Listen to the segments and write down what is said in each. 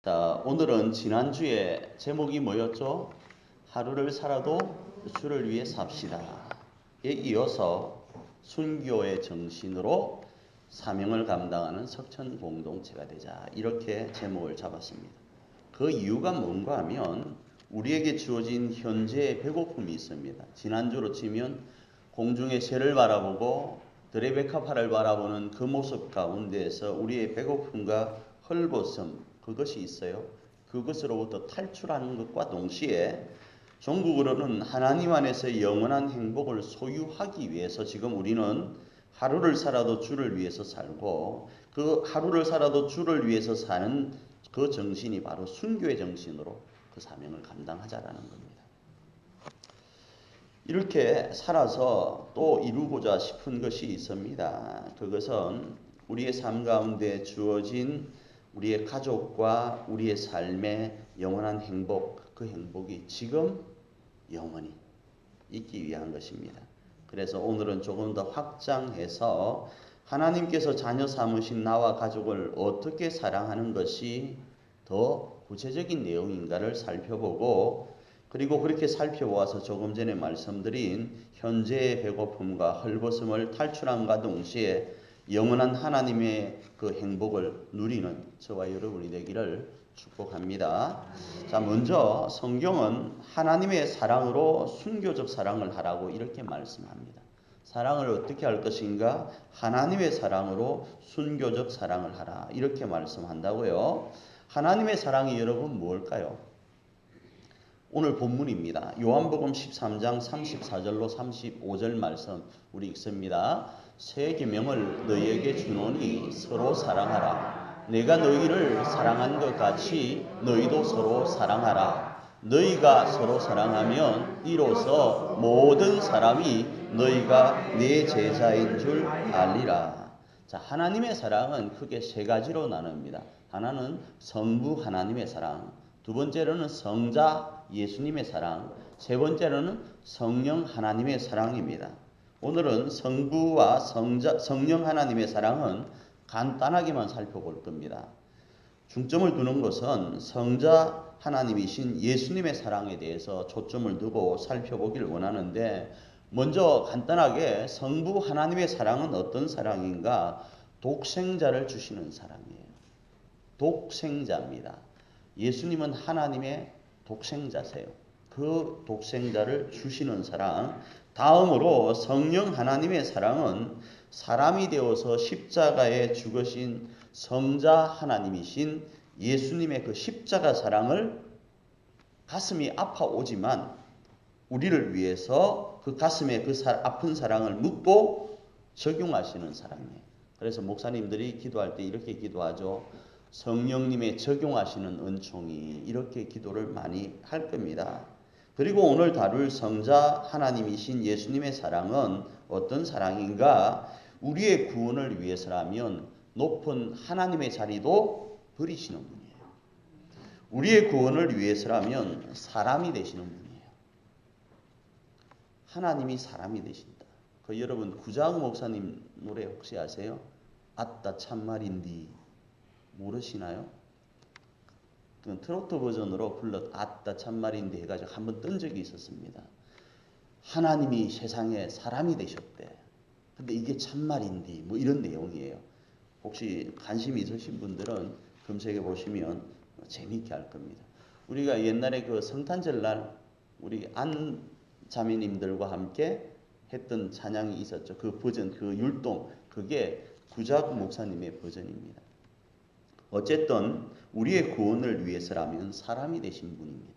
자, 오늘은 지난주에 제목이 뭐였죠? 하루를 살아도 주를 위해 삽시다. 에 이어서 순교의 정신으로 사명을 감당하는 석천 공동체가 되자, 이렇게 제목을 잡았습니다. 그 이유가 뭔가 하면 우리에게 주어진 현재의 배고픔이 있습니다. 지난주로 치면 공중의 새를 바라보고 드레베카파를 바라보는 그 모습 가운데에서 우리의 배고픔과 헐벗음, 그것이 있어요. 그것으로부터 탈출하는 것과 동시에 종국으로는 하나님 안에서 영원한 행복을 소유하기 위해서 지금 우리는 하루를 살아도 주를 위해서 살고, 그 하루를 살아도 주를 위해서 사는 그 정신이 바로 순교의 정신으로 그 사명을 감당하자라는 겁니다. 이렇게 살아서 또 이루고자 싶은 것이 있습니다. 그것은 우리의 삶 가운데 주어진 우리의 가족과 우리의 삶의 영원한 행복, 그 행복이 지금 영원히 있기 위한 것입니다. 그래서 오늘은 조금 더 확장해서 하나님께서 자녀 삼으신 나와 가족을 어떻게 사랑하는 것이 더 구체적인 내용인가를 살펴보고, 그리고 그렇게 살펴보아서 조금 전에 말씀드린 현재의 배고픔과 헐벗음을 탈출함과 동시에 영원한 하나님의 그 행복을 누리는 저와 여러분이 되기를 축복합니다. 자, 먼저 성경은 하나님의 사랑으로 순교적 사랑을 하라고 이렇게 말씀합니다. 사랑을 어떻게 할 것인가? 하나님의 사랑으로 순교적 사랑을 하라, 이렇게 말씀한다고요. 하나님의 사랑이 여러분 뭘까요? 오늘 본문입니다. 요한복음 13장 34절로 35절 말씀 우리 읽습니다. 새 계명을 너희에게 주노니 서로 사랑하라. 내가 너희를 사랑한 것 같이 너희도 서로 사랑하라. 너희가 서로 사랑하면 이로써 모든 사람이 너희가 내 제자인 줄 알리라. 자, 하나님의 사랑은 크게 세 가지로 나눕니다. 하나는 성부 하나님의 사랑, 두 번째로는 성자 예수님의 사랑, 세 번째로는 성령 하나님의 사랑입니다. 오늘은 성부와 성령 하나님의 사랑은 간단하게만 살펴볼 겁니다. 중점을 두는 것은 성자 하나님이신 예수님의 사랑에 대해서 초점을 두고 살펴보기를 원하는데, 먼저 간단하게 성부 하나님의 사랑은 어떤 사랑인가? 독생자를 주시는 사랑이에요. 독생자입니다. 예수님은 하나님의 독생자세요. 그 독생자를 주시는 사랑. 다음으로 성령 하나님의 사랑은 사람이 되어서 십자가에 죽으신 성자 하나님이신 예수님의 그 십자가 사랑을 가슴이 아파오지만 우리를 위해서 그 가슴에 그 아픈 사랑을 묻고 적용하시는 사랑이에요. 그래서 목사님들이 기도할 때 이렇게 기도하죠. 성령님의 적용하시는 은총이, 이렇게 기도를 많이 할 겁니다. 그리고 오늘 다룰 성자 하나님이신 예수님의 사랑은 어떤 사랑인가? 우리의 구원을 위해서라면 높은 하나님의 자리도 버리시는 분이에요. 우리의 구원을 위해서라면 사람이 되시는 분이에요. 하나님이 사람이 되신다. 그 여러분 구자욱 목사님 노래 혹시 아세요? 아따 참말인디 모르시나요? 그 트로트 버전으로 불러 아따 참말인디 해가지고 한번 뜬 적이 있었습니다. 하나님이 세상에 사람이 되셨대. 근데 이게 참말인디 뭐 이런 내용이에요. 혹시 관심이 있으신 분들은 검색해 보시면 재미있게 할 겁니다. 우리가 옛날에 그 성탄절날 우리 안 자매님들과 함께 했던 찬양이 있었죠. 그 버전, 그 율동, 그게 구자욱 목사님의 버전입니다. 어쨌든 우리의 구원을 위해서라면 사람이 되신 분입니다.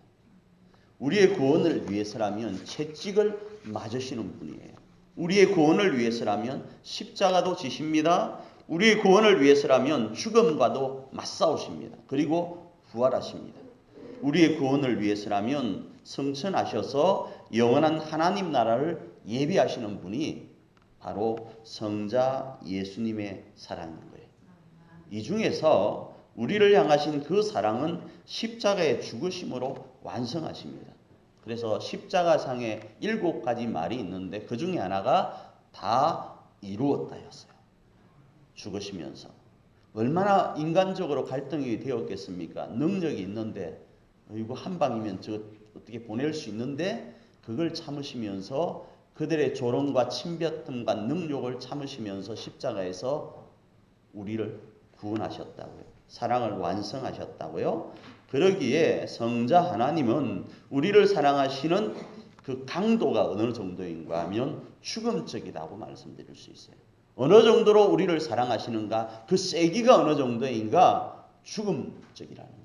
우리의 구원을 위해서라면 채찍을 맞으시는 분이에요. 우리의 구원을 위해서라면 십자가도 지십니다. 우리의 구원을 위해서라면 죽음과도 맞싸우십니다. 그리고 부활하십니다. 우리의 구원을 위해서라면 성천하셔서 영원한 하나님 나라를 예비하시는 분이 바로 성자 예수님의 사랑인 거예요. 이 중에서 우리를 향하신 그 사랑은 십자가의 죽으심으로 완성하십니다. 그래서 십자가상에 7가지 말이 있는데 그 중에 하나가 다 이루었다였어요. 죽으시면서. 얼마나 인간적으로 갈등이 되었겠습니까? 능력이 있는데 이거 한 방이면 저 어떻게 보낼 수 있는데 그걸 참으시면서 그들의 조롱과 침뱉음과 능욕을 참으시면서 십자가에서 우리를 구원하셨다고요. 사랑을 완성하셨다고요. 그러기에 성자 하나님은 우리를 사랑하시는 그 강도가 어느 정도인가 하면 죽음적이라고 말씀드릴 수 있어요. 어느 정도로 우리를 사랑하시는가, 그 세기가 어느 정도인가, 죽음적이라는 거예요.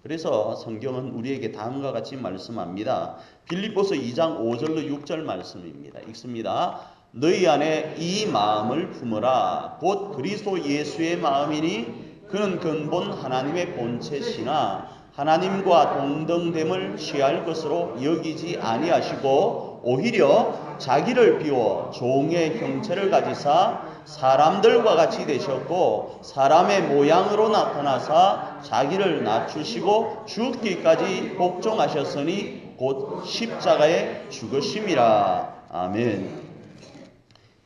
그래서 성경은 우리에게 다음과 같이 말씀합니다. 빌립보서 2장 5절로 6절 말씀입니다. 읽습니다. 너희 안에 이 마음을 품어라. 곧 그리스도 예수의 마음이니 그는 근본 하나님의 본체시나 하나님과 동등됨을 취할 것으로 여기지 아니하시고 오히려 자기를 비워 종의 형체를 가지사 사람들과 같이 되셨고 사람의 모양으로 나타나사 자기를 낮추시고 죽기까지 복종하셨으니 곧 십자가에 죽으심이라. 아멘.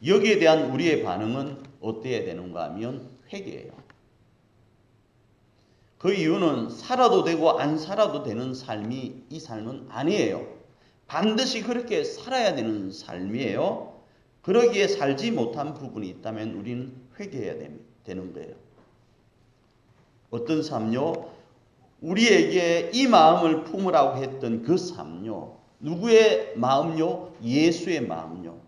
여기에 대한 우리의 반응은 어때야 되는가 하면 회개예요. 그 이유는 살아도 되고 안 살아도 되는 삶이 이 삶은 아니에요. 반드시 그렇게 살아야 되는 삶이에요. 그러기에 살지 못한 부분이 있다면 우리는 회개해야 되는 거예요. 어떤 삶요? 우리에게 이 마음을 품으라고 했던 그 삶요. 누구의 마음요? 예수의 마음요.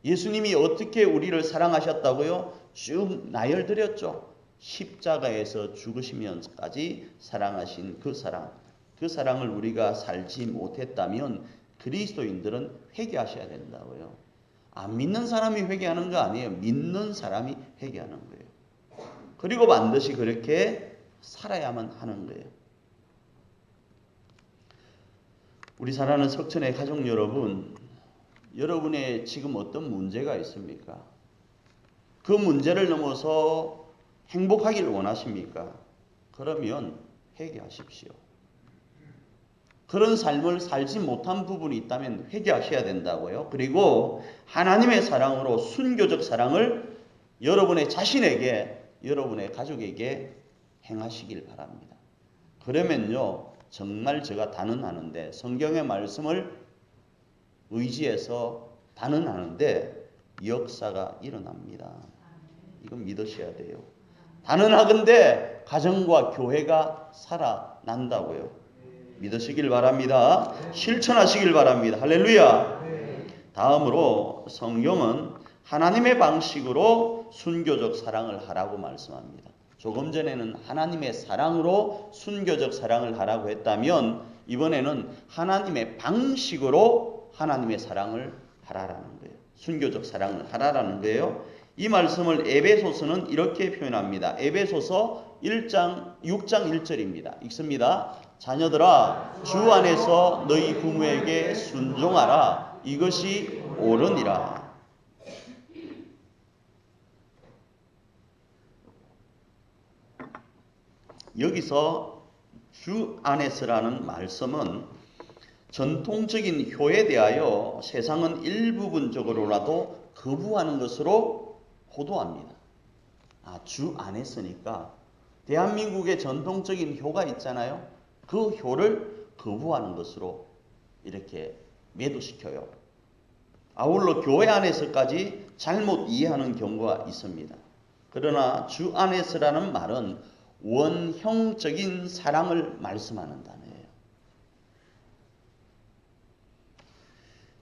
예수님이 어떻게 우리를 사랑하셨다고요? 쭉 나열드렸죠. 십자가에서 죽으시면서까지 사랑하신 그 사랑. 그 사랑을 우리가 살지 못했다면 그리스도인들은 회개하셔야 된다고요. 안 믿는 사람이 회개하는 거 아니에요. 믿는 사람이 회개하는 거예요. 그리고 반드시 그렇게 살아야만 하는 거예요. 우리 사랑하는 석천의 가족 여러분, 여러분의 지금 어떤 문제가 있습니까? 그 문제를 넘어서 행복하기를 원하십니까? 그러면 회개하십시오. 그런 삶을 살지 못한 부분이 있다면 회개하셔야 된다고요. 그리고 하나님의 사랑으로 순교적 사랑을 여러분의 자신에게, 여러분의 가족에게 행하시길 바랍니다. 그러면요, 정말 제가 단언하는데, 성경의 말씀을 의지해서 단언하는데 역사가 일어납니다. 이건 믿으셔야 돼요. 단언하건대 가정과 교회가 살아난다고요. 믿으시길 바랍니다. 실천하시길 바랍니다. 할렐루야. 다음으로 성경은 하나님의 방식으로 순교적 사랑을 하라고 말씀합니다. 조금 전에는 하나님의 사랑으로 순교적 사랑을 하라고 했다면 이번에는 하나님의 방식으로 하나님의 사랑을 하라라는 거예요. 순교적 사랑을 하라라는 거예요. 이 말씀을 에베소서는 이렇게 표현합니다. 에베소서 6장 1절입니다. 읽습니다. 자녀들아 주 안에서 너희 부모에게 순종하라. 이것이 옳으니라. 여기서 주 안에서라는 말씀은 전통적인 효에 대하여 세상은 일부분적으로라도 거부하는 것으로 호도합니다. 주 안에서니까 대한민국의 전통적인 효가 있잖아요. 그 효를 거부하는 것으로 이렇게 매도시켜요. 아울러 교회 안에서까지 잘못 이해하는 경우가 있습니다. 그러나 주 안에서라는 말은 원형적인 사랑을 말씀하는 단어예요.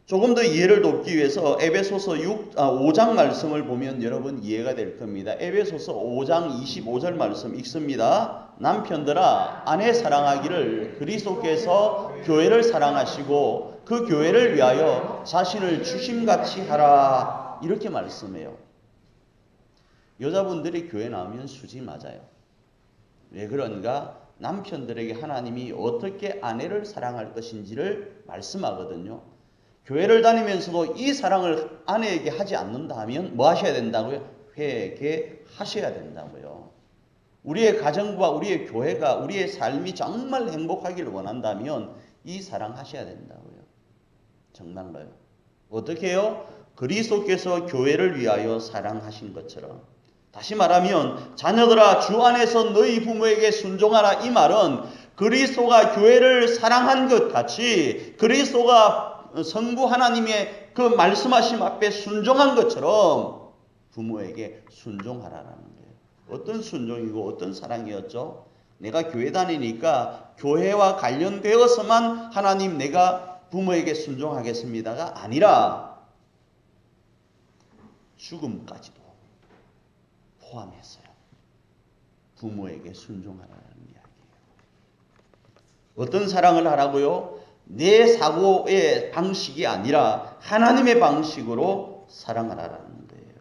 조금 더 이해를 돕기 위해서 에베소서 5장 말씀을 보면 여러분 이해가 될 겁니다. 에베소서 5장 25절 말씀 읽습니다. 남편들아 아내 사랑하기를 그리스도께서 교회를 사랑하시고 그 교회를 위하여 자신을 주심같이 하라. 이렇게 말씀해요. 여자분들이 교회 나오면 수지 맞아요. 왜 그런가? 남편들에게 하나님이 어떻게 아내를 사랑할 것인지를 말씀하거든요. 교회를 다니면서도 이 사랑을 아내에게 하지 않는다 하면 뭐 하셔야 된다고요? 회개하셔야 된다고요. 우리의 가정과 우리의 교회가 우리의 삶이 정말 행복하기를 원한다면 이 사랑 하셔야 된다고요. 정말로요. 어떻게 해요? 그리스도께서 교회를 위하여 사랑하신 것처럼. 다시 말하면 자녀들아 주 안에서 너희 부모에게 순종하라. 이 말은 그리스도가 교회를 사랑한 것 같이 그리스도가 성부 하나님의 그 말씀하심 앞에 순종한 것처럼 부모에게 순종하라는 거예요. 어떤 순종이고 어떤 사랑이었죠? 내가 교회 다니니까 교회와 관련되어서만 하나님 내가 부모에게 순종하겠습니다가 아니라 죽음까지도 포함했어요. 부모에게 순종하라는 이야기예요. 어떤 사랑을 하라고요? 내 사고의 방식이 아니라 하나님의 방식으로 사랑하라는 거예요.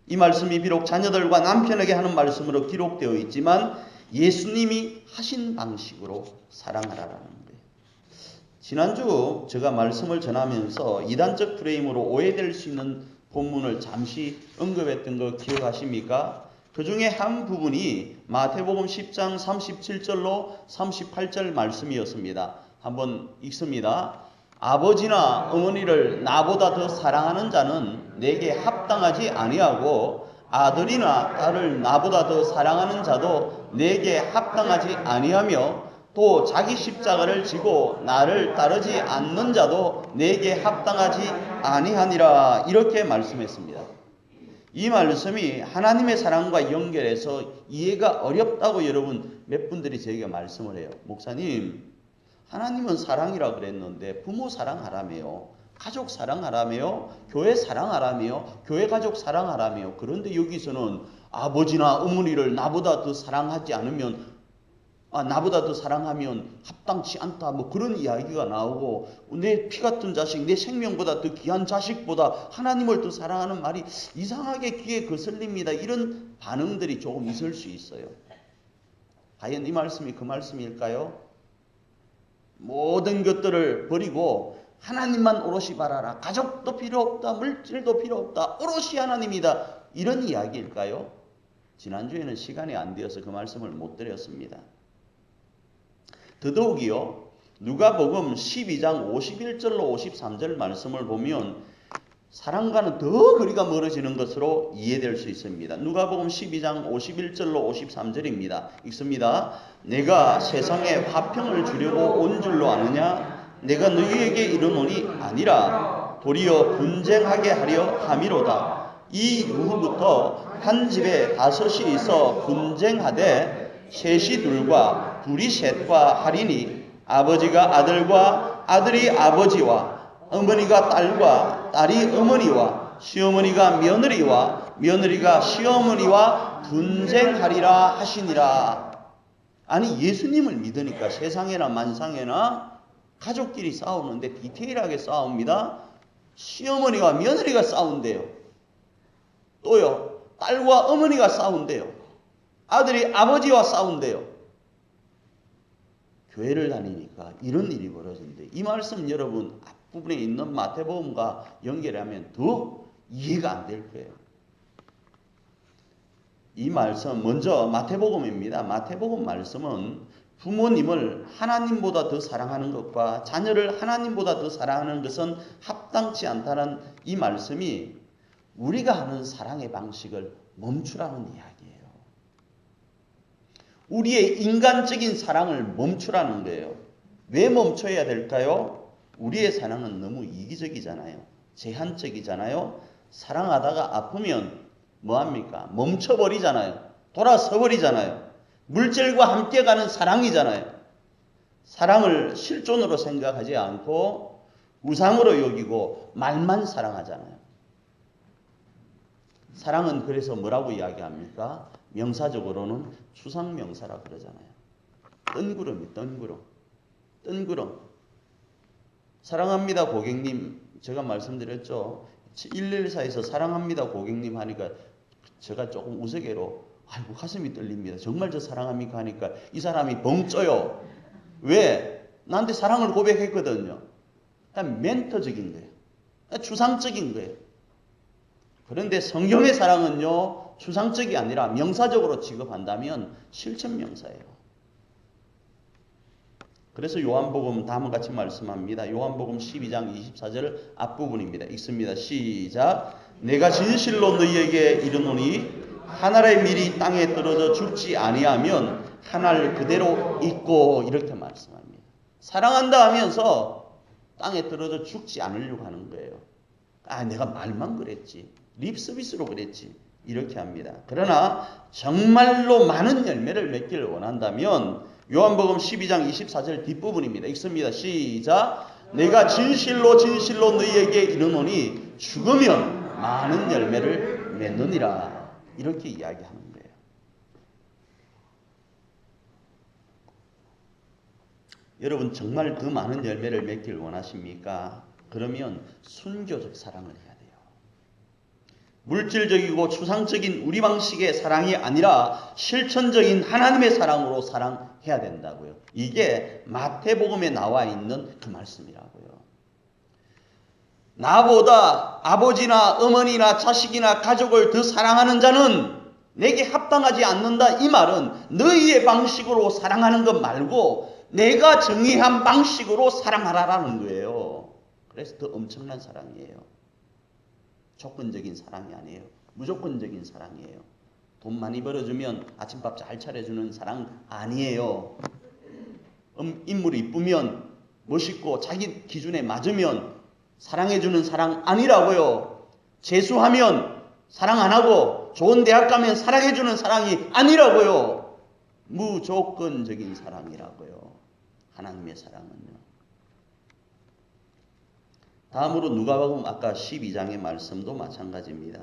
이 말씀이 비록 자녀들과 남편에게 하는 말씀으로 기록되어 있지만 예수님이 하신 방식으로 사랑하라는 거예요. 지난주 제가 말씀을 전하면서 이단적 프레임으로 오해될 수 있는 본문을 잠시 언급했던 거 기억하십니까? 그 중에 한 부분이 마태복음 10장 37절로 38절 말씀이었습니다. 한번 읽습니다. 아버지나 어머니를 나보다 더 사랑하는 자는 내게 합당하지 아니하고 아들이나 딸을 나보다 더 사랑하는 자도 내게 합당하지 아니하며 또 자기 십자가를 지고 나를 따르지 않는 자도 내게 합당하지 아니하니라. 이렇게 말씀했습니다. 이 말씀이 하나님의 사랑과 연결해서 이해가 어렵다고 여러분 몇 분들이 저에게 말씀을 해요. 목사님, 하나님은 사랑이라 그랬는데 부모 사랑하라며요. 가족 사랑하라며요. 교회 사랑하라며요. 교회 가족 사랑하라며요. 그런데 여기서는 아버지나 어머니를 나보다 더 사랑하지 않으면 나보다 더 사랑하면 합당치 않다. 뭐 그런 이야기가 나오고 내 피 같은 자식, 내 생명보다 더 귀한 자식보다 하나님을 더 사랑하는 말이 이상하게 귀에 거슬립니다. 이런 반응들이 조금 있을 수 있어요. 과연 이 말씀이 그 말씀일까요? 모든 것들을 버리고 하나님만 오롯이 바라라. 가족도 필요 없다. 물질도 필요 없다. 오롯이 하나님이다. 이런 이야기일까요? 지난주에는 시간이 안 되어서 그 말씀을 못 드렸습니다. 더더욱이요. 누가복음 12장 51절로 53절 말씀을 보면 사랑과는 더 거리가 멀어지는 것으로 이해될 수 있습니다. 누가복음 12장 51절로 53절입니다. 읽습니다. 내가 세상에 화평을 주려고 온 줄로 아느냐? 내가 너희에게 이르노니 아니라 도리어 분쟁하게 하려 함이로다. 이 이후부터 한 집에 다섯이 있어 분쟁하되 셋이 둘과 둘이 셋과 하리니 아버지가 아들과 아들이 아버지와 어머니가 딸과 딸이 어머니와 시어머니가 며느리와 며느리가 시어머니와 분쟁하리라 하시니라. 아니 예수님을 믿으니까 세상에나 만상에나 가족끼리 싸우는데 디테일하게 싸웁니다. 시어머니와 며느리가 싸운대요. 또요 딸과 어머니가 싸운대요. 아들이 아버지와 싸운대요. 교회를 다니니까 이런 일이 벌어진대. 이 말씀 여러분 앞부분에 있는 마태복음과 연결하면 더 이해가 안 될 거예요. 이 말씀 먼저 마태복음입니다. 마태복음 말씀은 부모님을 하나님보다 더 사랑하는 것과 자녀를 하나님보다 더 사랑하는 것은 합당치 않다는 이 말씀이 우리가 하는 사랑의 방식을 멈추라는 이야기예요. 우리의 인간적인 사랑을 멈추라는 거예요. 왜 멈춰야 될까요? 우리의 사랑은 너무 이기적이잖아요. 제한적이잖아요. 사랑하다가 아프면 뭐합니까? 멈춰버리잖아요. 돌아서버리잖아요. 물질과 함께 가는 사랑이잖아요. 사랑을 실존으로 생각하지 않고 우상으로 여기고 말만 사랑하잖아요. 사랑은 그래서 뭐라고 이야기합니까? 명사적으로는 추상명사라 그러잖아요. 뜬구름이 뜬구름. 사랑합니다 고객님. 제가 말씀드렸죠. 114에서 사랑합니다 고객님 하니까 제가 조금 우스개로 아이고 가슴이 떨립니다. 정말 저 사랑합니까 하니까 이 사람이 벙쪄요. 왜? 나한테 사랑을 고백했거든요. 그냥 멘토적인 거예요. 추상적인 거예요. 그런데 성경의 사랑은요. 추상적이 아니라 명사적으로 취급한다면 실천명사예요. 그래서 요한복음 다음과 같이 말씀합니다. 요한복음 12장 24절 앞부분입니다. 읽습니다. 시작. 내가 진실로 너희에게 이르노니 하늘의 밀이 땅에 떨어져 죽지 아니하면 하늘 그대로 있고 이렇게 말씀합니다. 사랑한다 하면서 땅에 떨어져 죽지 않으려고 하는 거예요. 아, 내가 말만 그랬지. 립 서비스로 그랬지. 이렇게 합니다. 그러나 정말로 많은 열매를 맺기를 원한다면 요한복음 12장 24절 뒷부분입니다. 읽습니다. 시작. 내가 진실로 진실로 너희에게 이르노니 죽으면 많은 열매를 맺느니라. 이렇게 이야기하는 거예요. 여러분 정말 더 많은 열매를 맺기를 원하십니까? 그러면 순교적 사랑을 해야 돼요. 물질적이고 추상적인 우리 방식의 사랑이 아니라 실천적인 하나님의 사랑으로 사랑해야 된다고요. 이게 마태복음에 나와 있는 그 말씀이라고요. 나보다 아버지나 어머니나 자식이나 가족을 더 사랑하는 자는 내게 합당하지 않는다. 이 말은 너희의 방식으로 사랑하는 것 말고 내가 정의한 방식으로 사랑하라라는 거예요. 그래서 더 엄청난 사랑이에요. 조건적인 사랑이 아니에요. 무조건적인 사랑이에요. 돈 많이 벌어주면 아침밥 잘 차려주는 사랑 아니에요. 인물이 이쁘면 멋있고 자기 기준에 맞으면 사랑해주는 사랑 아니라고요. 재수하면 사랑 안 하고 좋은 대학 가면 사랑해주는 사랑이 아니라고요. 무조건적인 사랑이라고요. 하나님의 사랑은요. 다음으로 누가복음 아까 12장의 말씀도 마찬가지입니다.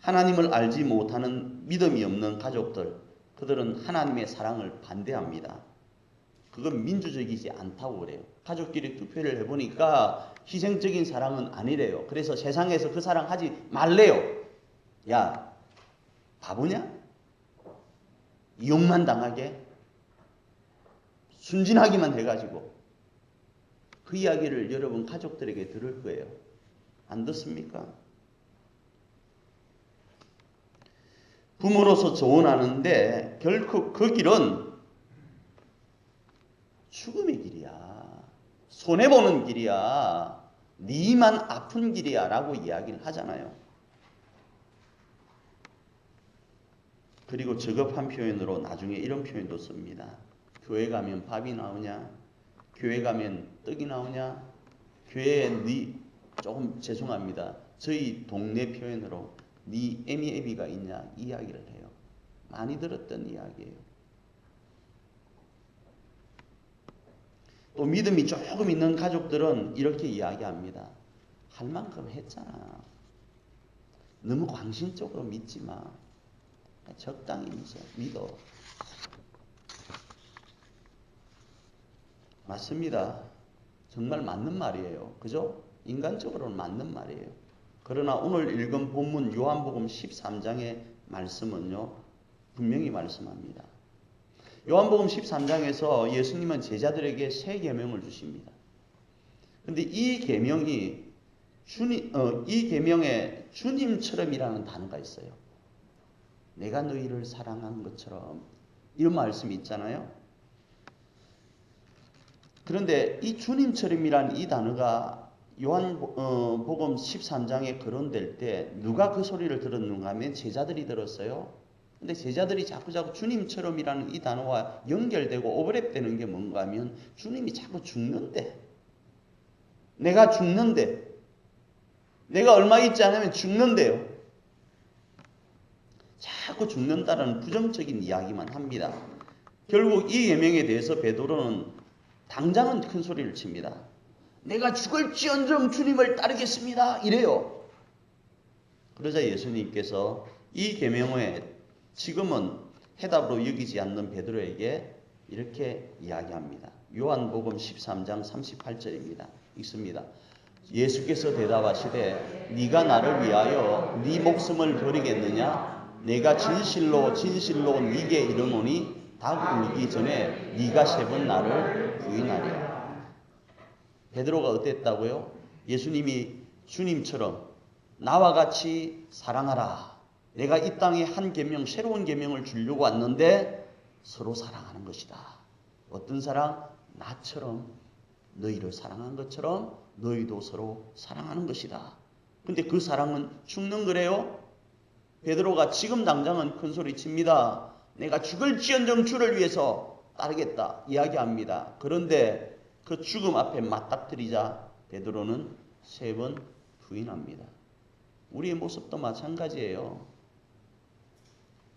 하나님을 알지 못하는 믿음이 없는 가족들, 그들은 하나님의 사랑을 반대합니다. 그건 민주적이지 않다고 그래요. 가족끼리 투표를 해보니까 희생적인 사랑은 아니래요. 그래서 세상에서 그 사랑 하지 말래요. 야, 바보냐? 이용만 당하게? 순진하기만 해가지고. 그 이야기를 여러분 가족들에게 들을 거예요. 안 듣습니까? 부모로서 조언하는데 결코 그 길은 죽음의 길이야. 손해보는 길이야. 니만 아픈 길이야 라고 이야기를 하잖아요. 그리고 적합한 표현으로 나중에 이런 표현도 씁니다. 교회 가면 밥이 나오냐? 교회 가면 떡이 나오냐? 교회에 조금 죄송합니다. 저희 동네 표현으로 네 애미애비가 있냐? 이야기를 해요. 많이 들었던 이야기예요. 또 믿음이 조금 있는 가족들은 이렇게 이야기합니다. 할 만큼 했잖아. 너무 광신적으로 믿지 마. 적당히 믿어. 맞습니다. 정말 맞는 말이에요. 그죠? 인간적으로는 맞는 말이에요. 그러나 오늘 읽은 본문 요한복음 13장의 말씀은요, 분명히 말씀합니다. 요한복음 13장에서 예수님은 제자들에게 세 계명을 주십니다. 근데 이 계명에 주님처럼이라는 단어가 있어요. 내가 너희를 사랑한 것처럼 이런 말씀이 있잖아요. 그런데 이 주님처럼이라는 이 단어가 요한복음 13장에 거론될 때 누가 그 소리를 들었는가 하면 제자들이 들었어요. 근데 제자들이 자꾸 주님처럼이라는 이 단어와 연결되고 오버랩되는 게 뭔가 하면 주님이 자꾸 죽는데, 내가 죽는데, 내가 얼마 있지 않으면 죽는데요. 자꾸 죽는다는 부정적인 이야기만 합니다. 결국 이 계명에 대해서 베드로는 당장은 큰 소리를 칩니다. 내가 죽을지언정 주님을 따르겠습니다. 이래요. 그러자 예수님께서 이 계명에 지금은 해답으로 여기지 않는 베드로에게 이렇게 이야기합니다. 요한복음 13장 38절입니다. 읽습니다. 예수께서 대답하시되 네가 나를 위하여 네 목숨을 버리겠느냐? 내가 진실로 진실로 네게 이르노니 닭 울기 전에 네가 세 번 나를 부인하리라. 베드로가 어땠다고요? 예수님이 주님처럼 나와 같이 사랑하라. 내가 이 땅에 한 계명, 새로운 계명을 주려고 왔는데 서로 사랑하는 것이다. 어떤 사랑? 나처럼 너희를 사랑한 것처럼 너희도 서로 사랑하는 것이다. 근데 그 사랑은 죽는 거래요? 베드로가 지금 당장은 큰 소리 칩니다. 내가 죽을지언정 주를 위해서 따르겠다 이야기합니다. 그런데 그 죽음 앞에 맞닥뜨리자 베드로는 3번 부인합니다. 우리의 모습도 마찬가지예요.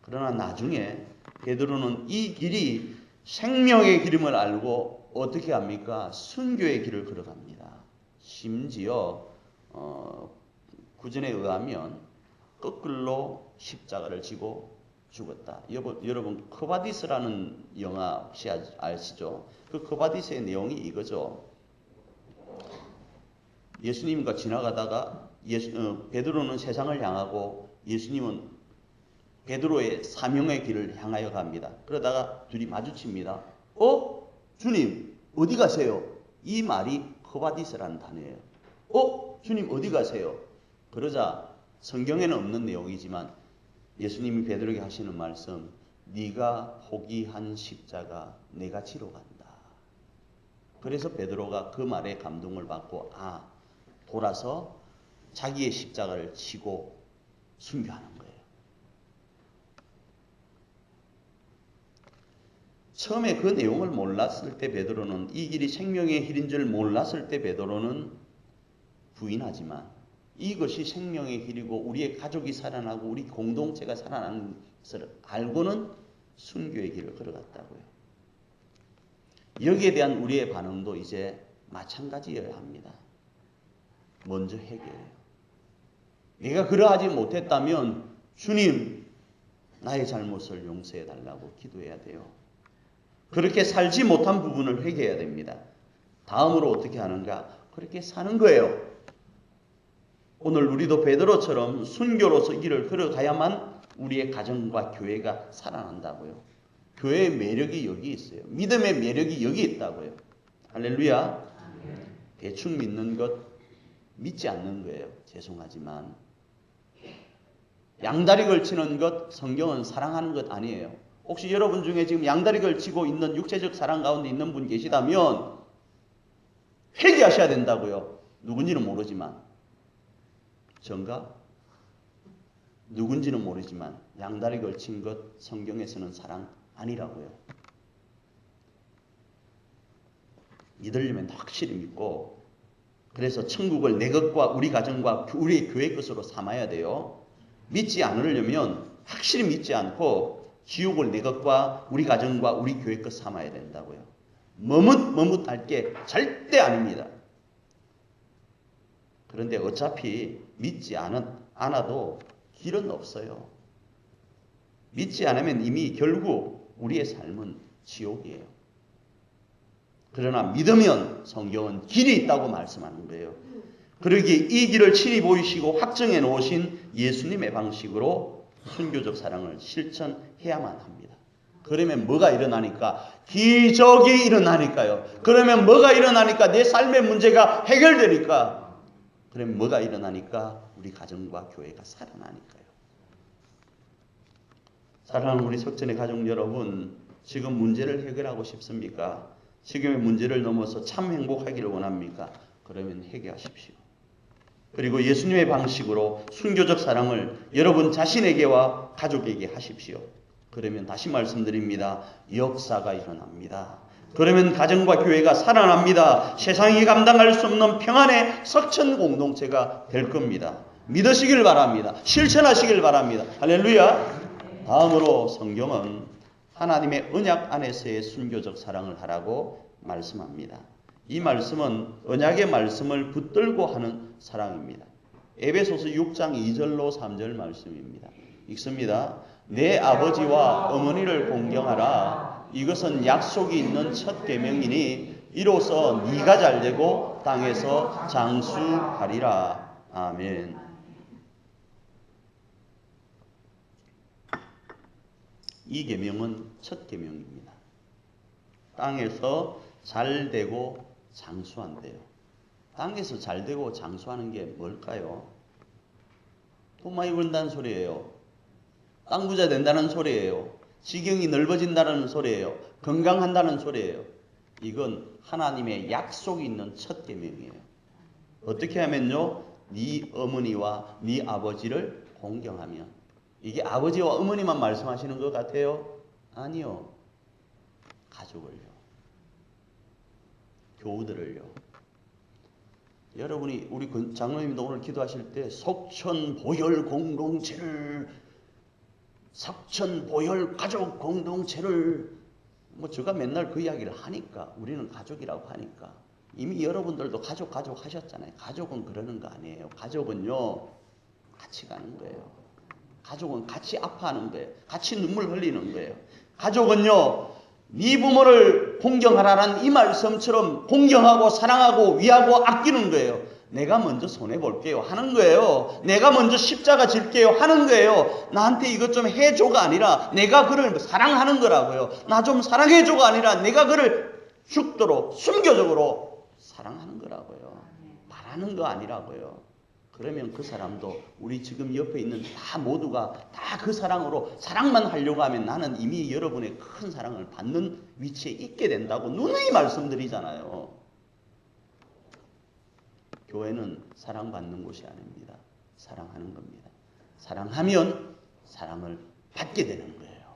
그러나 나중에 베드로는 이 길이 생명의 길임을 알고 어떻게 합니까? 순교의 길을 걸어갑니다. 심지어 구전에 의하면 거꾸로 십자가를 지고 죽었다. 여러분 커바디스라는 영화 혹시 아시죠? 그 커바디스의 내용이 이거죠. 예수님과 지나가다가 베드로는 세상을 향하고 예수님은 베드로의 사명의 길을 향하여 갑니다. 그러다가 둘이 마주칩니다. 주님 어디 가세요? 이 말이 커바디스라는 단어예요. 주님 어디 가세요? 그러자 성경에는 없는 내용이지만 예수님이 베드로에게 하시는 말씀, 네가 포기한 십자가 내가 지러 간다. 그래서 베드로가 그 말에 감동을 받고 돌아서 자기의 십자가를 지고 순교하는 거예요. 처음에 그 내용을 몰랐을 때 베드로는 이 길이 생명의 길인 줄 몰랐을 때 베드로는 부인하지만 이것이 생명의 길이고 우리의 가족이 살아나고 우리 공동체가 살아나는 것을 알고는 순교의 길을 걸어갔다고요. 여기에 대한 우리의 반응도 이제 마찬가지여야 합니다. 먼저 회개해요. 내가 그러하지 못했다면 주님 나의 잘못을 용서해 달라고 기도해야 돼요. 그렇게 살지 못한 부분을 회개해야 됩니다. 다음으로 어떻게 하는가? 그렇게 사는 거예요. 오늘 우리도 베드로처럼 순교로서 길을 걸어가야만 우리의 가정과 교회가 살아난다고요. 교회의 매력이 여기 있어요. 믿음의 매력이 여기 있다고요. 할렐루야. 대충 믿는 것 믿지 않는 거예요. 죄송하지만 양다리 걸치는 것 성경은 사랑하는 것 아니에요. 혹시 여러분 중에 지금 양다리 걸치고 있는 육체적 사랑 가운데 있는 분 계시다면 회개하셔야 된다고요. 누군지는 모르지만 전가? 누군지는 모르지만 양다리 걸친 것 성경에서는 사랑 아니라고요. 믿으려면 확실히 믿고 그래서 천국을 내 것과 우리 가정과 우리 교회 것으로 삼아야 돼요. 믿지 않으려면 확실히 믿지 않고 지옥을 내 것과 우리 가정과 우리 교회 것 삼아야 된다고요. 머뭇할 게 절대 아닙니다. 그런데 어차피 믿지 않아도 길은 없어요. 믿지 않으면 이미 결국 우리의 삶은 지옥이에요. 그러나 믿으면 성경은 길이 있다고 말씀하는 거예요. 그러기에 이 길을 친히 보이시고 확정해 놓으신 예수님의 방식으로 순교적 사랑을 실천해야만 합니다. 그러면 뭐가 일어나니까? 기적이 일어나니까요. 그러면 뭐가 일어나니까? 내 삶의 문제가 해결되니까. 그러면 뭐가 일어나니까? 우리 가정과 교회가 살아나니까요. 사랑하는 우리 석전의 가족 여러분, 지금 문제를 해결하고 싶습니까? 지금의 문제를 넘어서 참 행복하기를 원합니까? 그러면 회개하십시오. 그리고 예수님의 방식으로 순교적 사랑을 여러분 자신에게와 가족에게 하십시오. 그러면 다시 말씀드립니다. 역사가 일어납니다. 그러면 가정과 교회가 살아납니다. 세상이 감당할 수 없는 평안의 석천 공동체가 될 겁니다. 믿으시길 바랍니다. 실천하시길 바랍니다. 할렐루야. 다음으로 성경은 하나님의 언약 안에서의 순교적 사랑을 하라고 말씀합니다. 이 말씀은 언약의 말씀을 붙들고 하는 사랑입니다. 에베소서 6장 2절로 3절 말씀입니다. 읽습니다. 내 아버지와 어머니를 공경하라. 이것은 약속이 있는 첫 계명이니 이로써 네가 잘되고 땅에서 장수하리라. 아멘. 이 계명은 첫 계명입니다. 땅에서 잘되고 장수한대요. 땅에서 잘되고 장수하는 게 뭘까요? 돈 많이 번다는 소리예요. 땅 부자 된다는 소리예요. 지경이 넓어진다는 소리예요. 건강한다는 소리예요. 이건 하나님의 약속이 있는 첫 계명이에요. 어떻게 하면요? 네 어머니와 네 아버지를 공경하면 이게 아버지와 어머니만 말씀하시는 것 같아요? 아니요. 가족을요. 교우들을요. 여러분이 우리 장로님도 오늘 기도하실 때 속천보혈 공동체를, 석천보혈 가족 공동체를, 제가 맨날 그 이야기를 하니까, 우리는 가족이라고 하니까 이미 여러분들도 가족 하셨잖아요. 가족은 그러는 거 아니에요. 가족은요, 같이 가는 거예요. 가족은 같이 아파하는 거예요. 같이 눈물 흘리는 거예요. 가족은요, 네 부모를 공경하라는 이 말씀처럼 공경하고 사랑하고 위하고 아끼는 거예요. 내가 먼저 손해볼게요 하는 거예요. 내가 먼저 십자가 질게요 하는 거예요. 나한테 이것 좀 해줘가 아니라 내가 그를 사랑하는 거라고요. 나 좀 사랑해줘가 아니라 내가 그를 죽도록 순교적으로 사랑하는 거라고요. 바라는 거 아니라고요. 그러면 그 사람도, 우리 지금 옆에 있는 다 모두가 다 그 사랑으로, 사랑만 하려고 하면 나는 이미 여러분의 큰 사랑을 받는 위치에 있게 된다고 누누이 말씀드리잖아요. 교회는 사랑받는 곳이 아닙니다. 사랑하는 겁니다. 사랑하면 사랑을 받게 되는 거예요.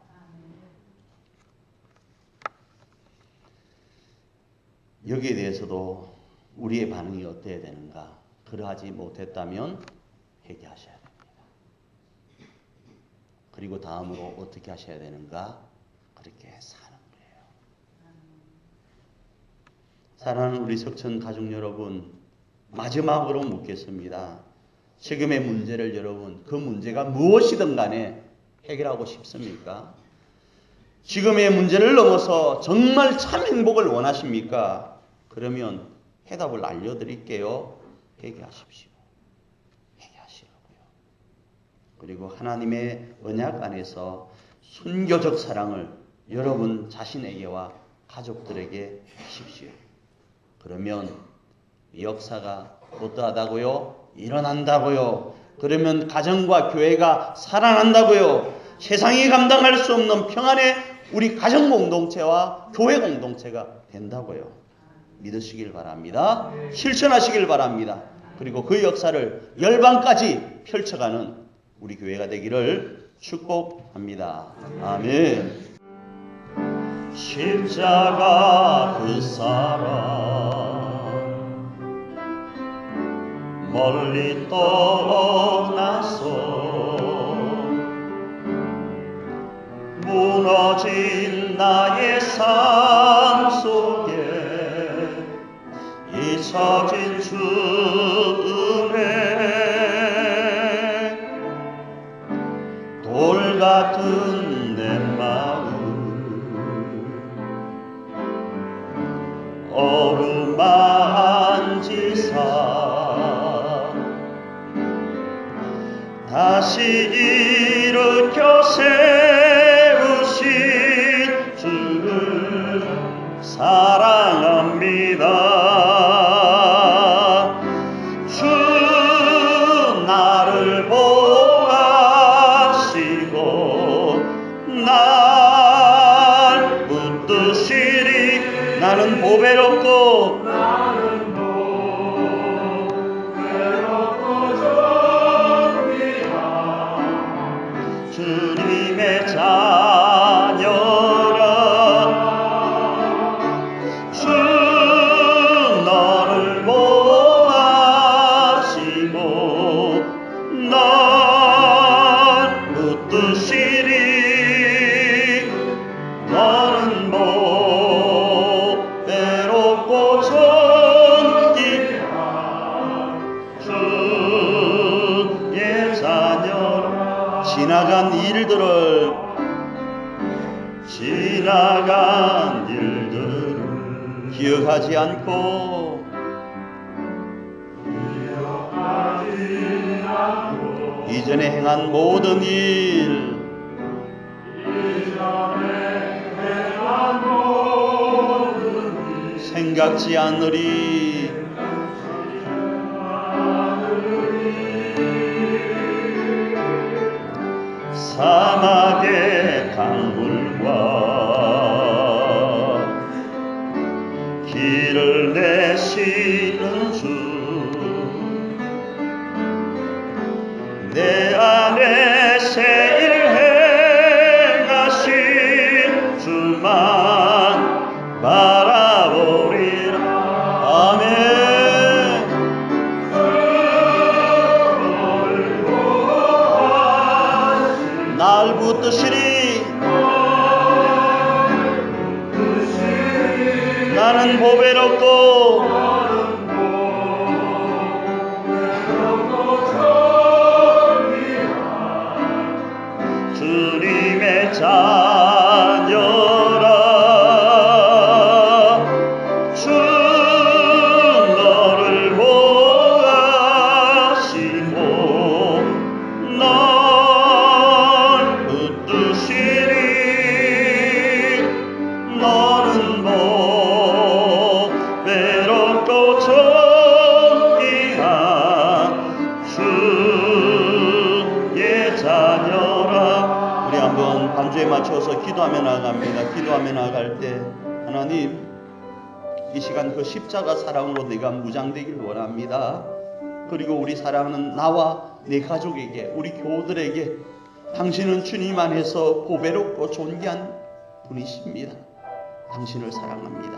여기에 대해서도 우리의 반응이 어때야 되는가? 그러하지 못했다면 회개하셔야 됩니다. 그리고 다음으로 어떻게 하셔야 되는가? 그렇게 사는 거예요. 사랑하는 우리 석천 가족 여러분, 마지막으로 묻겠습니다. 지금의 문제를 여러분, 그 문제가 무엇이든 간에 해결하고 싶습니까? 지금의 문제를 넘어서 정말 참 행복을 원하십니까? 그러면 해답을 알려드릴게요. 회개하십시오. 회개하시라고요. 그리고 하나님의 언약 안에서 순교적 사랑을 여러분 자신에게와 가족들에게 하십시오. 그러면 역사가 어떠하다고요? 일어난다고요. 그러면 가정과 교회가 살아난다고요. 세상이 감당할 수 없는 평안의 우리 가정 공동체와 교회 공동체가 된다고요. 믿으시길 바랍니다. 실천하시길 바랍니다. 그리고 그 역사를 열방까지 펼쳐가는 우리 교회가 되기를 축복합니다. 아멘. 십자가 그 사랑 멀리 떠나서 무너진 나의 삶 속에 잊혀진 주 은혜, 돌 같은 내 마음 어루만지사 다시 일으켜 세우신 주를 사랑합니다. 주 나를 보아시고 날 붙드시리. 나는 보배롭고 주님의 자녀라. 주 너를 보아시고 날 붙드시리. 너는 보배롭고 존귀한 주의 자녀라. 지나간 일들을 기억하지 않고 이전에 행한 모든 일 생각지 않으리. 사막의 강물과 길을 내시는 주, 내 안에 새 바라보리라. 아멘. 날 붙드시리. 나는 보배롭고 주님의 자녀라. 주 너를 보호하시고 널 붙드시리. 너는 보배롭고 존귀한 주의 자녀라. 우리 한번 반주에 맞춰서 기도하며 나갑니다. 기도하며 나갈 때 하나님, 이 시간 그 십자가 사랑으로 내가 무장되길 원합니다. 그리고 우리 사랑하는 나와 내 가족에게, 우리 교우들에게 당신은 주님 안에서 보배롭고 존귀한 분이십니다. 당신을 사랑합니다.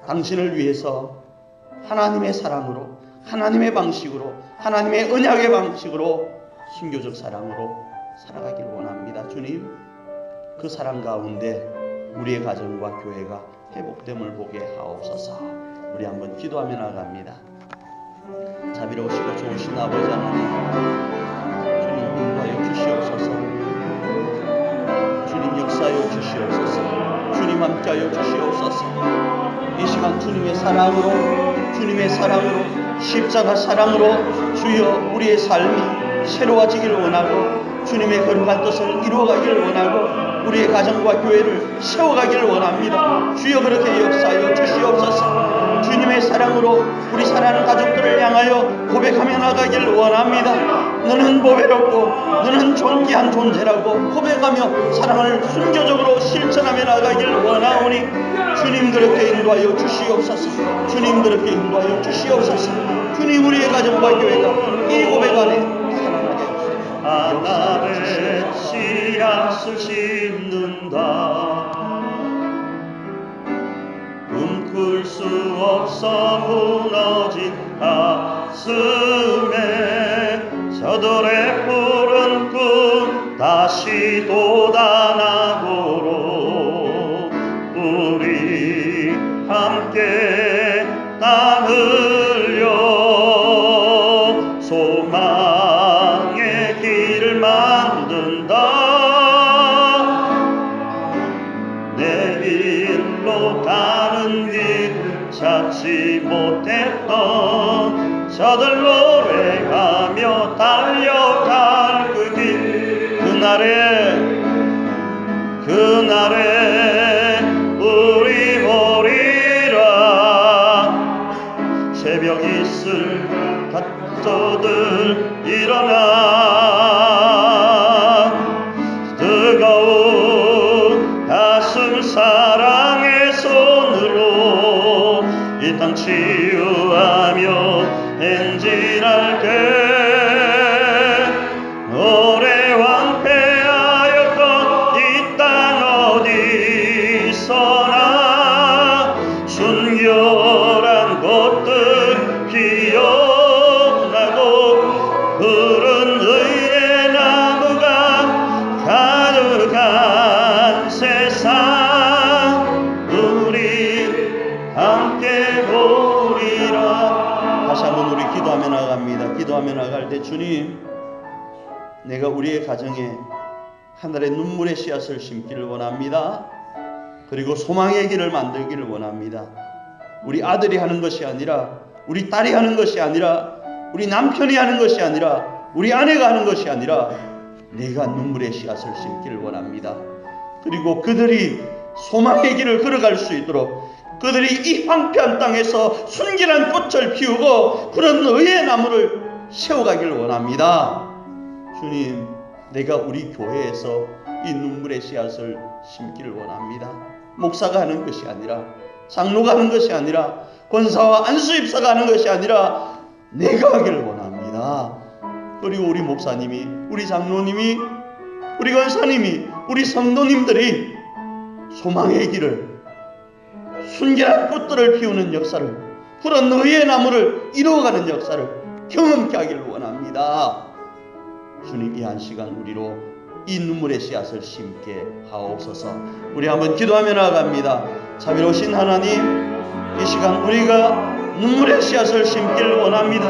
당신을 위해서 하나님의 사랑으로, 하나님의 방식으로, 하나님의 언약의 방식으로, 순교적 사랑으로 살아가길 원합니다. 주님, 그 사랑 가운데 우리의 가정과 교회가 회복됨을 보게 하옵소서. 우리 한번 기도하며 나갑니다. 자비로우시고 좋으신 아버지 하나님, 주님 인도하여 주시옵소서. 주님 역사하여 주시옵소서. 주님 함께하여 주시옵소서. 이 시간 주님의 사랑으로 십자가 사랑으로 주여 우리의 삶이 새로워지길 원하고, 주님의 거룩한 뜻을 이루어가길 원하고, 우리의 가정과 교회를 세워가길 원합니다. 주여 그렇게 역사하여 주시옵소서. 주님의 사랑으로 우리 사랑하는 가족들을 향하여 고백하며 나가길 원합니다. 너는 보배롭고 너는 존귀한 존재라고 고백하며 사랑을 순교적으로 실천하며 나가길 원하오니 주님 그렇게 인도하여 주시옵소서. 주님 그렇게 인도하여 주시옵소서. 주님 우리의 가정과 교회가 이 고백 안에 살아나게 해주시옵소서. 하나의 씨앗을 심는다. 꿈꿀 수 없어 무너진 가슴에 저들의 푸른 꿈 다시 돋아나도록 우리 함께 땀 흘려 소망의 길을 만든다. 내 길로 가는 길 찾지 못했던 저들 노래하며 달려갈 그 길, 그날에 우리 보리라. 새벽 이슬 가토들 일어나 뜨거운 가슴 사랑의 손으로 이 땅 치유하며 행진할 때 오래 황폐하였던 이 땅 어디서나 순결한 곳들 기억나고 푸른 의의 나무가 가득한 세상 우리 함께 보리라. 다시 한번 우리 기도하며 나갑니다. 기도하며 나갈 때 주님, 내가 우리의 가정에 하늘의 눈물의 씨앗을 심기를 원합니다. 그리고 소망의 길을 만들기를 원합니다. 우리 아들이 하는 것이 아니라, 우리 딸이 하는 것이 아니라, 우리 남편이 하는 것이 아니라, 우리 아내가 하는 것이 아니라 내가 눈물의 씨앗을 심기를 원합니다. 그리고 그들이 소망의 길을 걸어갈 수 있도록 그들이 이 황폐한 땅에서 순결한 꽃을 피우고 그런 의의 나무를 세워가기를 원합니다. 주님, 내가 우리 교회에서 이 눈물의 씨앗을 심기를 원합니다. 목사가 하는 것이 아니라, 장로가 하는 것이 아니라, 권사와 안수집사가 하는 것이 아니라 내가 하기를 원합니다. 그리고 우리 목사님이, 우리 장로님이, 우리 권사님이, 우리 성도님들이 소망의 길을, 순결한 꽃들을 피우는 역사를, 푸른 의의 나무를 이루어가는 역사를 경험케 하기를 원합니다. 주님, 이 한 시간 우리로 이 눈물의 씨앗을 심게 하옵소서. 우리 한번 기도하며 나아갑니다. 자비로우신 하나님, 이 시간 우리가 눈물의 씨앗을 심기를 원합니다.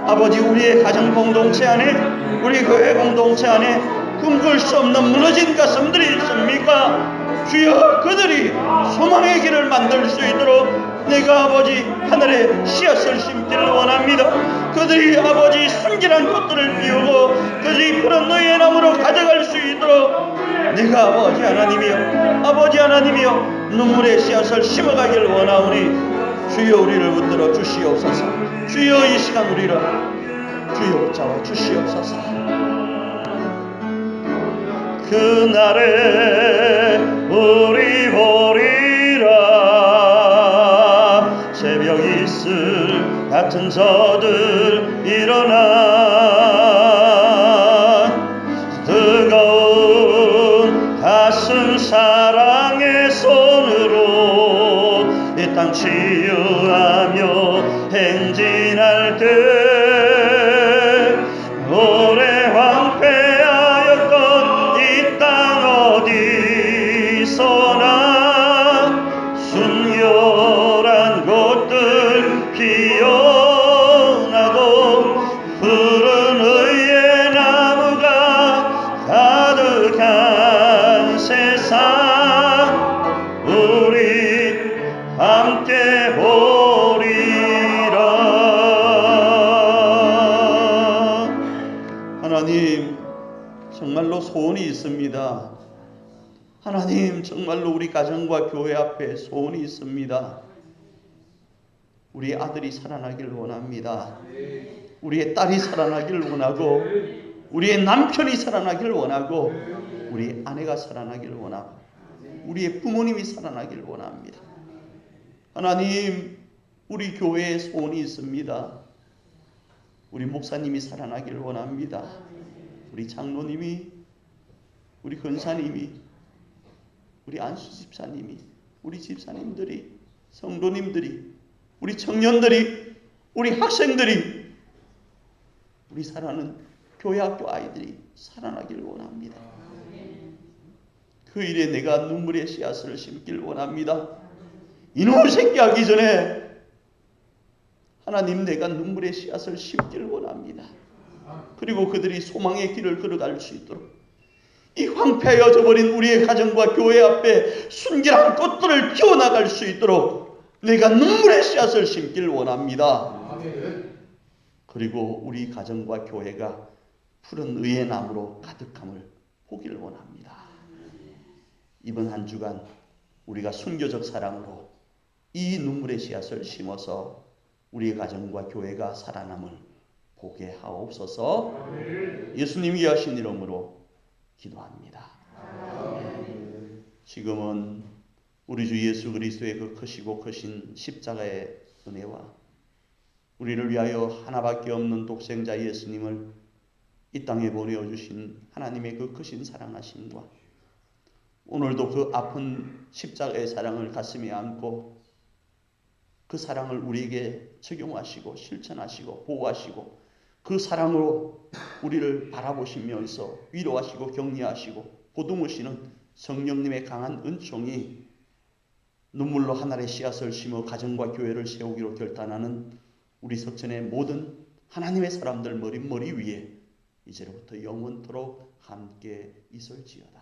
아버지, 우리의 가정 공동체 안에, 우리 교회 공동체 안에 꿈꿀 수 없는 무너진 가슴들이 있습니까? 주여, 그들이 소망의 길을 만들 수 있도록 내가 아버지 하늘에 씨앗을 심기를 원합니다. 그들이 아버지 순결한 꽃들을 피우고 그들이 푸른 너의 나무로 가져갈 수 있도록 내가 아버지 하나님이여, 아버지 하나님이여, 눈물의 씨앗을 심어가기를 원하오니 주여, 우리를 붙들어 주시옵소서. 주여, 이 시간 우리를 주여 붙잡아 주시옵소서. 그날에 우리 보리라, 새벽 이슬 같은 저들 일어나 뜨거운 가슴 사랑의 손으로 이 땅 치유하며 행진할 때 오래 황폐하였던 이 땅 어디서나 순결한 꽃들 피어나고 푸른 의의 나무가 가득한 세상 우리 함께 보리라. 하나님, 정말로 소원이 있습니다. 하나님, 정말로 우리 가정과 교회 앞에 소원이 있습니다. 우리 아들이 살아나기를 원합니다. 우리의 딸이 살아나기를 원하고, 우리의 남편이 살아나기를 원하고, 우리 아내가 살아나기를 원하고, 우리의 부모님이 살아나기를 원합니다. 하나님, 우리 교회에 소원이 있습니다. 우리 목사님이 살아나기를 원합니다. 우리 장로님이, 우리 권사님이, 우리 안수 집사님이, 우리 집사님들이, 성도님들이, 우리 청년들이, 우리 학생들이, 우리 사랑하는 교회 학교 아이들이 살아나기를 원합니다. 그 일에 내가 눈물의 씨앗을 심기를 원합니다. 이놈의 새끼 하기 전에 하나님, 내가 눈물의 씨앗을 심기를 원합니다. 그리고 그들이 소망의 길을 걸어갈 수 있도록 이 황폐하여져 버린 우리의 가정과 교회 앞에 순결한 꽃들을 피워나갈 수 있도록 내가 눈물의 씨앗을 심기를 원합니다. 그리고 우리 가정과 교회가 푸른 의의 나무로 가득함을 보기를 원합니다. 이번 한 주간 우리가 순교적 사랑으로 이 눈물의 씨앗을 심어서 우리의 가정과 교회가 살아남을 보게 하옵소서. 예수님이 하신 이름으로 기도합니다. 지금은 우리 주 예수 그리스도의 그 크시고 크신 십자가의 은혜와 우리를 위하여 하나밖에 없는 독생자 예수님을 이 땅에 보내어주신 하나님의 그 크신 사랑하심과 오늘도 그 아픈 십자가의 사랑을 가슴에 안고 그 사랑을 우리에게 적용하시고 실천하시고 보호하시고 그 사랑으로 우리를 바라보시면서 위로하시고 격려하시고 보듬으시는 성령님의 강한 은총이 눈물로 하늘의 씨앗을 심어 가정과 교회를 세우기로 결단하는 우리 석천의 모든 하나님의 사람들 머리 위에 이제로부터 영원토록 함께 있을지어다.